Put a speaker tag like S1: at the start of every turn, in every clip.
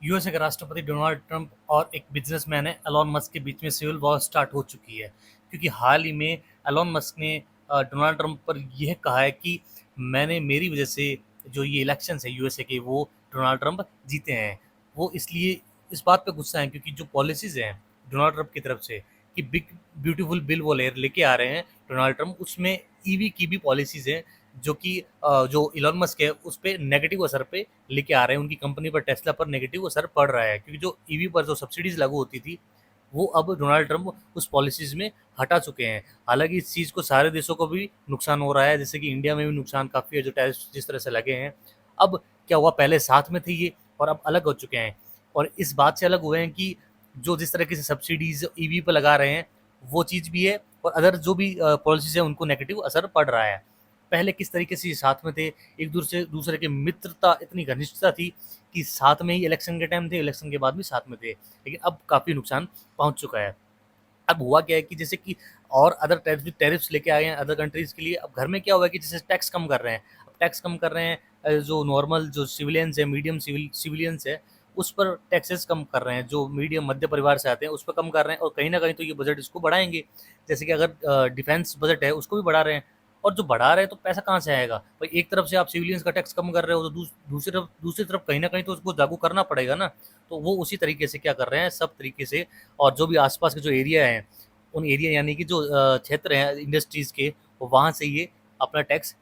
S1: USA के राष्ट्रपति Donald Trump और एक बिजनेसमैन है एलॉन मस्क के बीच में सिविल वॉर स्टार्ट हो चुकी है, क्योंकि हाल ही में एलॉन मस्क ने डोनाल्ड ट्रंप पर यह कहा है कि मैंने मेरी वजह से जो ये इलेक्शन है यूएसए के वो डोनाल्ड ट्रंप जीते हैं। वो इसलिए इस बात पे गुस्सा है क्योंकि जो पॉलिसीज हैं डोनाल्ड ट्रंप की तरफ से कि बिग ब्यूटीफुल बिल वो लेके आ रहे हैं डोनाल्ड ट्रंप, उसमें ईवी की भी पॉलिसीज हैं जो कि जो इलॉन मस्क है उस पर नेगेटिव असर पे लेके आ रहे हैं। उनकी कंपनी पर टेस्ला पर नेगेटिव असर पड़ रहा है क्योंकि जो ईवी पर जो सब्सिडीज लागू होती थी वो अब डोनाल्ड ट्रंप उस पॉलिसीज में हटा चुके हैं। हालांकि इस चीज़ को सारे देशों को भी नुकसान हो रहा है, जैसे कि इंडिया में भी नुकसान काफ़ी है जो टैरिफ जिस तरह से लगे हैं। अब क्या हुआ, पहले साथ में थे ये और अब अलग हो चुके हैं, और इस बात से अलग हुए हैं कि जो जिस तरीके से सब्सिडीज ईवी पर लगा रहे हैं वो चीज़ भी है, और अदर जो भी पॉलिसीज है उनको नेगेटिव असर पड़ रहा है। पहले किस तरीके से ये साथ में थे, एक दूसरे दूसरे के मित्रता इतनी घनिष्ठता थी कि साथ में ही इलेक्शन के टाइम थे, इलेक्शन के बाद भी साथ में थे, लेकिन अब काफ़ी नुकसान पहुंच चुका है। अब हुआ क्या है कि जैसे कि और अदर टैरिफ्स लेके आए हैं अदर कंट्रीज़ के लिए। अब घर में क्या हुआ है कि जैसे टैक्स कम कर रहे हैं, अब टैक्स कम कर रहे हैं, जो नॉर्मल जो सिविलियंस है, मीडियम सिविलियंस है, उस पर टैक्सेस कम कर रहे हैं। जो मीडियम मध्य परिवार से आते हैं उस पर कम कर रहे हैं, और कहीं न कहीं तो ये बजट इसको बढ़ाएँगे। जैसे कि अगर डिफेंस बजट है उसको भी बढ़ा रहे हैं, और जो बढ़ा रहे हैं तो पैसा कहाँ से आएगा? भाई एक तरफ से आप सिविलियंस का टैक्स कम कर रहे हो तो दूसरी तरफ कहीं न कहीं तो उसको लागू करना पड़ेगा ना। तो वो उसी तरीके से क्या कर रहे हैं, सब तरीके से, और जो भी आस-पास के जो एरिया हैं उन एरिया यानी कि जो क्षेत्र हैं इंडस्ट्रीज़ के, वहाँ से ये अपना टैक्स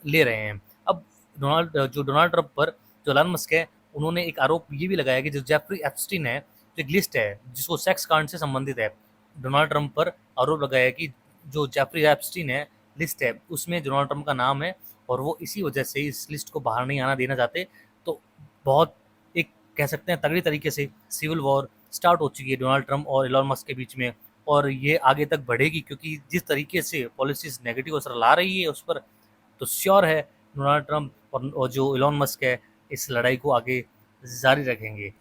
S1: ले रहे हैं। अब जो डोनाल्ड ट्रंप पर जो एलन मस्क है, उन्होंने एक आरोप ये भी लगाया कि जो जेफरी एप्स्टीन है, जो एक लिस्ट है जिसको सेक्स कांड से संबंधित है। डोनाल्ड ट्रंप पर आरोप लगाया है कि जो जेफरी एप्स्टीन है, लिस्ट है, उसमें डोनाल्ड ट्रंप का नाम है, और वो इसी वजह से इस लिस्ट को बाहर नहीं आना देना चाहते। तो बहुत एक कह सकते हैं तगड़ी तरीके से सिविल वॉर स्टार्ट हो चुकी है डोनाल्ड ट्रंप और एलन मस्क के बीच में, और ये आगे तक बढ़ेगी क्योंकि जिस तरीके से पॉलिसीज़ नेगेटिव असर ला रही है उस पर, तो श्योर है डोनाल्ड ट्रंप और जो एलन मस्क है इस लड़ाई को आगे जारी रखेंगे।